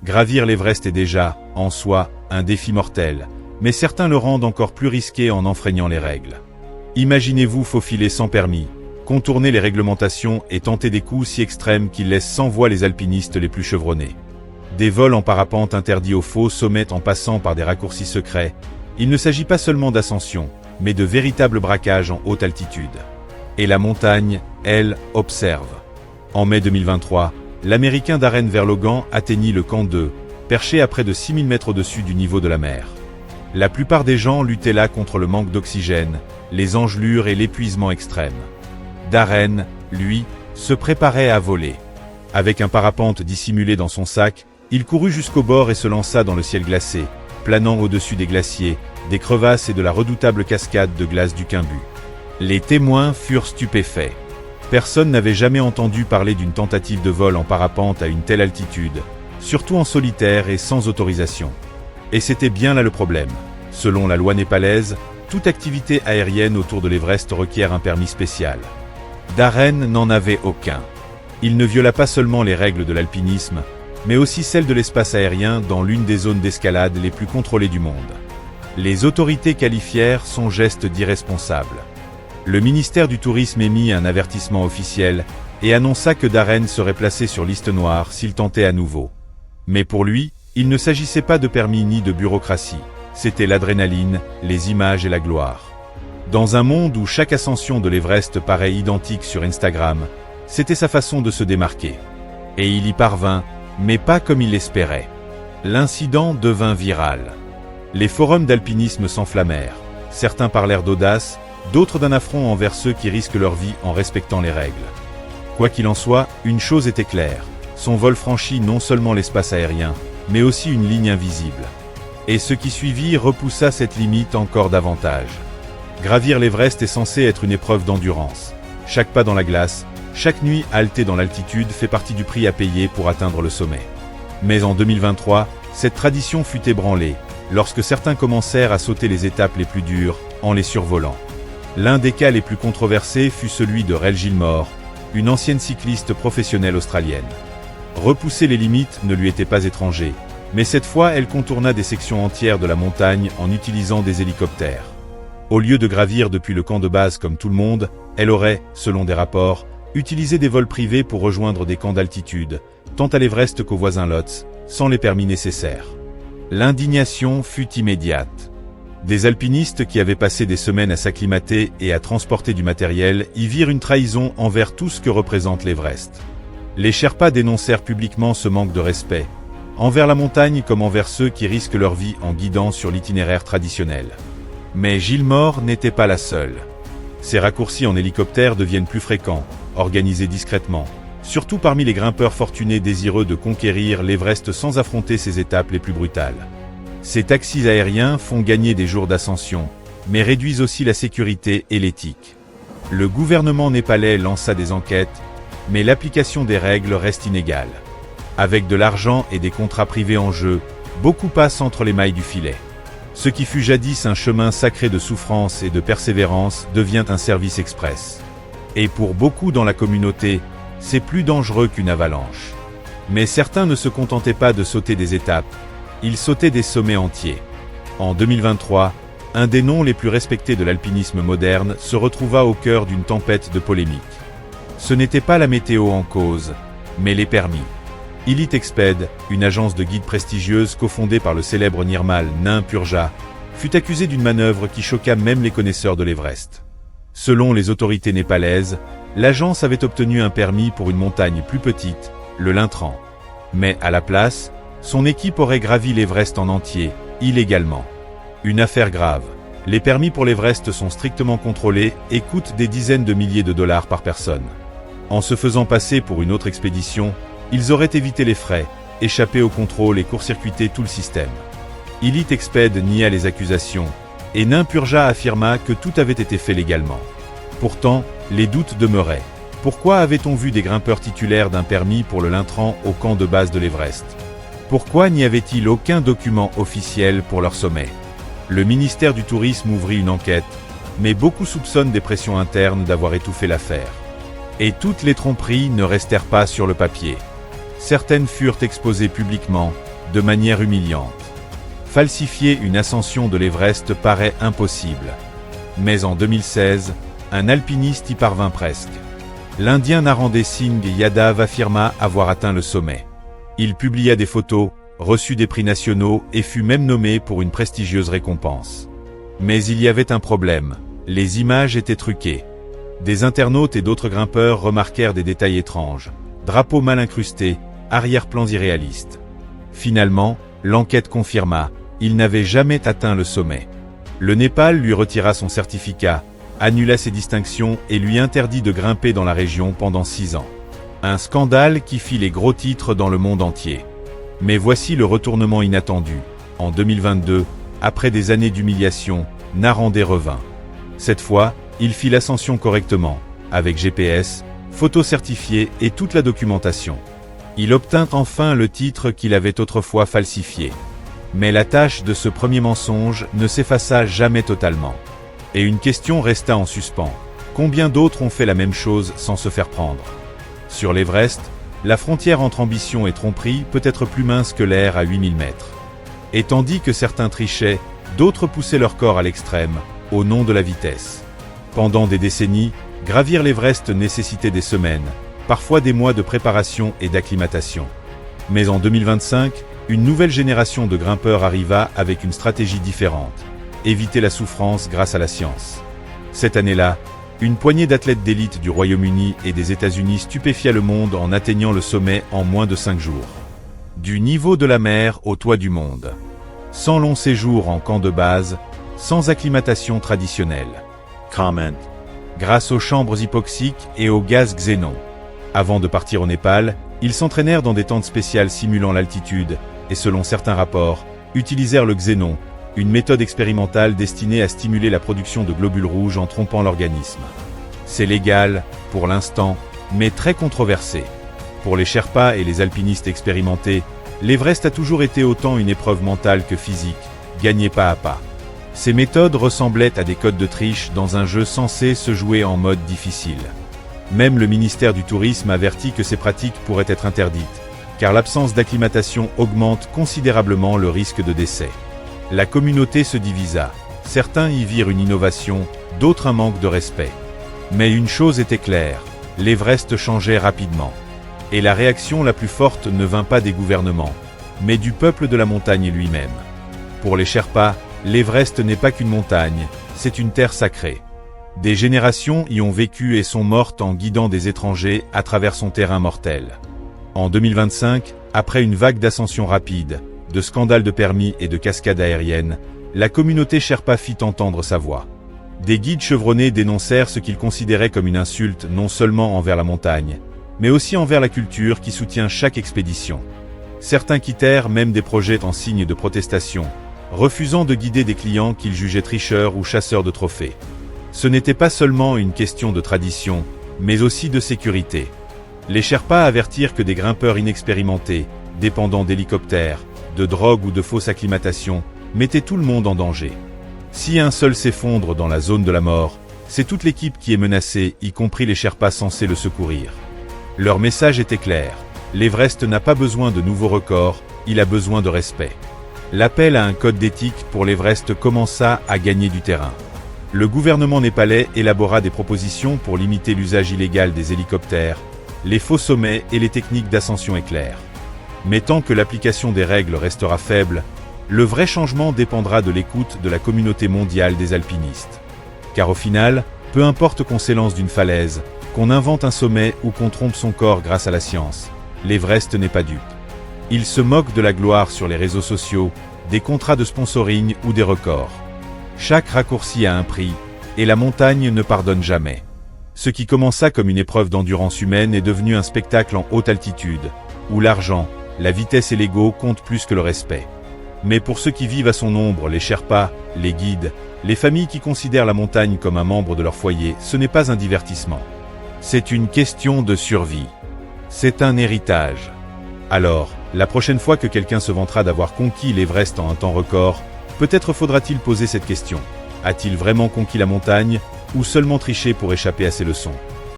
Gravir l'Everest est déjà, en soi, un défi mortel, mais certains le rendent encore plus risqué en enfreignant les règles. Imaginez-vous faufiler sans permis, contourner les réglementations et tenter des coups si extrêmes qu'ils laissent sans voix les alpinistes les plus chevronnés. Des vols en parapente interdits aux faux sommets en passant par des raccourcis secrets, il ne s'agit pas seulement d'ascension, mais de véritables braquages en haute altitude. Et la montagne, elle, observe. En mai 2023, l'Américain Darren Verlogan atteignit le camp 2, perché à près de 6000 mètres au-dessus du niveau de la mer. La plupart des gens luttaient là contre le manque d'oxygène, les engelures et l'épuisement extrême. Darren, lui, se préparait à voler. Avec un parapente dissimulé dans son sac, il courut jusqu'au bord et se lança dans le ciel glacé, planant au-dessus des glaciers, des crevasses et de la redoutable cascade de glace du Khumbu. Les témoins furent stupéfaits. Personne n'avait jamais entendu parler d'une tentative de vol en parapente à une telle altitude, surtout en solitaire et sans autorisation. Et c'était bien là le problème. Selon la loi népalaise, toute activité aérienne autour de l'Everest requiert un permis spécial. Darren n'en avait aucun. Il ne viola pas seulement les règles de l'alpinisme, mais aussi celles de l'espace aérien dans l'une des zones d'escalade les plus contrôlées du monde. Les autorités qualifièrent son geste d'irresponsable. Le ministère du Tourisme émit un avertissement officiel et annonça que Darren serait placé sur liste noire s'il tentait à nouveau. Mais pour lui, il ne s'agissait pas de permis ni de bureaucratie, c'était l'adrénaline, les images et la gloire. Dans un monde où chaque ascension de l'Everest paraît identique sur Instagram, c'était sa façon de se démarquer. Et il y parvint, mais pas comme il l'espérait. L'incident devint viral. Les forums d'alpinisme s'enflammèrent. Certains parlèrent d'audace, d'autres d'un affront envers ceux qui risquent leur vie en respectant les règles. Quoi qu'il en soit, une chose était claire. Son vol franchit non seulement l'espace aérien, mais aussi une ligne invisible. Et ce qui suivit repoussa cette limite encore davantage. Gravir l'Everest est censé être une épreuve d'endurance. Chaque pas dans la glace, chaque nuit haletée dans l'altitude fait partie du prix à payer pour atteindre le sommet. Mais en 2023, cette tradition fut ébranlée, lorsque certains commencèrent à sauter les étapes les plus dures, en les survolant. L'un des cas les plus controversés fut celui de Rhel Gilmore, une ancienne cycliste professionnelle australienne. Repousser les limites ne lui était pas étranger, mais cette fois elle contourna des sections entières de la montagne en utilisant des hélicoptères. Au lieu de gravir depuis le camp de base comme tout le monde, elle aurait, selon des rapports, utilisé des vols privés pour rejoindre des camps d'altitude, tant à l'Everest qu'au voisin Lhotse, sans les permis nécessaires. L'indignation fut immédiate. Des alpinistes qui avaient passé des semaines à s'acclimater et à transporter du matériel y virent une trahison envers tout ce que représente l'Everest. Les Sherpas dénoncèrent publiquement ce manque de respect, envers la montagne comme envers ceux qui risquent leur vie en guidant sur l'itinéraire traditionnel. Mais Gilmore n'était pas la seule. Ces raccourcis en hélicoptère deviennent plus fréquents, organisés discrètement, surtout parmi les grimpeurs fortunés désireux de conquérir l'Everest sans affronter ses étapes les plus brutales. Ces taxis aériens font gagner des jours d'ascension, mais réduisent aussi la sécurité et l'éthique. Le gouvernement népalais lança des enquêtes, mais l'application des règles reste inégale. Avec de l'argent et des contrats privés en jeu, beaucoup passent entre les mailles du filet. Ce qui fut jadis un chemin sacré de souffrance et de persévérance devient un service express. Et pour beaucoup dans la communauté, c'est plus dangereux qu'une avalanche. Mais certains ne se contentaient pas de sauter des étapes, ils sautaient des sommets entiers. En 2023, un des noms les plus respectés de l'alpinisme moderne se retrouva au cœur d'une tempête de polémique. Ce n'était pas la météo en cause, mais les permis. Elite Exped, une agence de guides prestigieuse cofondée par le célèbre Nirmal Nain Purja, fut accusée d'une manœuvre qui choqua même les connaisseurs de l'Everest. Selon les autorités népalaises, l'agence avait obtenu un permis pour une montagne plus petite, le Lintran. Mais à la place, son équipe aurait gravi l'Everest en entier, illégalement. Une affaire grave. Les permis pour l'Everest sont strictement contrôlés et coûtent des dizaines de milliers de dollars par personne. En se faisant passer pour une autre expédition, ils auraient évité les frais, échappé au contrôle et court-circuité tout le système. Elite Exped nia les accusations, et Nain Purja affirma que tout avait été fait légalement. Pourtant, les doutes demeuraient. Pourquoi avait-on vu des grimpeurs titulaires d'un permis pour le Lintran au camp de base de l'Everest? Pourquoi n'y avait-il aucun document officiel pour leur sommet? Le ministère du Tourisme ouvrit une enquête, mais beaucoup soupçonnent des pressions internes d'avoir étouffé l'affaire. Et toutes les tromperies ne restèrent pas sur le papier. Certaines furent exposées publiquement, de manière humiliante. Falsifier une ascension de l'Everest paraît impossible. Mais en 2016, un alpiniste y parvint presque. L'Indien Narendra Singh Yadav affirma avoir atteint le sommet. Il publia des photos, reçut des prix nationaux et fut même nommé pour une prestigieuse récompense. Mais il y avait un problème, les images étaient truquées. Des internautes et d'autres grimpeurs remarquèrent des détails étranges, drapeaux mal incrustés, arrière-plans irréalistes. Finalement, l'enquête confirma, il n'avait jamais atteint le sommet. Le Népal lui retira son certificat, annula ses distinctions et lui interdit de grimper dans la région pendant 6 ans. Un scandale qui fit les gros titres dans le monde entier. Mais voici le retournement inattendu. En 2022, après des années d'humiliation, Narendra revint. Cette fois, il fit l'ascension correctement, avec GPS, photos certifiées et toute la documentation. Il obtint enfin le titre qu'il avait autrefois falsifié. Mais la tâche de ce premier mensonge ne s'effaça jamais totalement. Et une question resta en suspens. Combien d'autres ont fait la même chose sans se faire prendre? Sur l'Everest, la frontière entre ambition et tromperie peut être plus mince que l'air à 8000 mètres. Et tandis que certains trichaient, d'autres poussaient leur corps à l'extrême, au nom de la vitesse. Pendant des décennies, gravir l'Everest nécessitait des semaines, parfois des mois de préparation et d'acclimatation. Mais en 2025, une nouvelle génération de grimpeurs arriva avec une stratégie différente. Éviter la souffrance grâce à la science. Cette année-là, une poignée d'athlètes d'élite du Royaume-Uni et des États-Unis stupéfia le monde en atteignant le sommet en moins de 5 jours. Du niveau de la mer au toit du monde. Sans long séjour en camp de base, sans acclimatation traditionnelle. Comment. Grâce aux chambres hypoxiques et au gaz xénon. Avant de partir au Népal, ils s'entraînèrent dans des tentes spéciales simulant l'altitude, et selon certains rapports, utilisèrent le xénon, une méthode expérimentale destinée à stimuler la production de globules rouges en trompant l'organisme. C'est légal, pour l'instant, mais très controversé. Pour les Sherpas et les alpinistes expérimentés, l'Everest a toujours été autant une épreuve mentale que physique, gagnée pas à pas. Ces méthodes ressemblaient à des codes de triche dans un jeu censé se jouer en mode difficile. Même le ministère du Tourisme avertit que ces pratiques pourraient être interdites, car l'absence d'acclimatation augmente considérablement le risque de décès. La communauté se divisa. Certains y virent une innovation, d'autres un manque de respect. Mais une chose était claire, l'Everest changeait rapidement. Et la réaction la plus forte ne vint pas des gouvernements, mais du peuple de la montagne lui-même. Pour les Sherpas, l'Everest n'est pas qu'une montagne, c'est une terre sacrée. Des générations y ont vécu et sont mortes en guidant des étrangers à travers son terrain mortel. En 2025, après une vague d'ascension rapide, de scandales de permis et de cascades aériennes, la communauté Sherpa fit entendre sa voix. Des guides chevronnés dénoncèrent ce qu'ils considéraient comme une insulte non seulement envers la montagne, mais aussi envers la culture qui soutient chaque expédition. Certains quittèrent même des projets en signe de protestation, refusant de guider des clients qu'ils jugeaient tricheurs ou chasseurs de trophées. Ce n'était pas seulement une question de tradition, mais aussi de sécurité. Les Sherpas avertirent que des grimpeurs inexpérimentés, dépendants d'hélicoptères, de drogue ou de fausse acclimatation, mettaient tout le monde en danger. Si un seul s'effondre dans la zone de la mort, c'est toute l'équipe qui est menacée, y compris les Sherpas censés le secourir. Leur message était clair, l'Everest n'a pas besoin de nouveaux records, il a besoin de respect. L'appel à un code d'éthique pour l'Everest commença à gagner du terrain. Le gouvernement népalais élabora des propositions pour limiter l'usage illégal des hélicoptères, les faux sommets et les techniques d'ascension éclair. Mais tant que l'application des règles restera faible, le vrai changement dépendra de l'écoute de la communauté mondiale des alpinistes. Car au final, peu importe qu'on s'élance d'une falaise, qu'on invente un sommet ou qu'on trompe son corps grâce à la science, l'Everest n'est pas dupe. Il se moque de la gloire sur les réseaux sociaux, des contrats de sponsoring ou des records. Chaque raccourci a un prix, et la montagne ne pardonne jamais. Ce qui commença comme une épreuve d'endurance humaine est devenu un spectacle en haute altitude, où l'argent, la vitesse et l'ego comptent plus que le respect. Mais pour ceux qui vivent à son ombre, les Sherpas, les guides, les familles qui considèrent la montagne comme un membre de leur foyer, ce n'est pas un divertissement. C'est une question de survie. C'est un héritage. Alors, la prochaine fois que quelqu'un se vantera d'avoir conquis l'Everest en un temps record, peut-être faudra-t-il poser cette question. A-t-il vraiment conquis la montagne, ou seulement triché pour échapper à ses leçons ?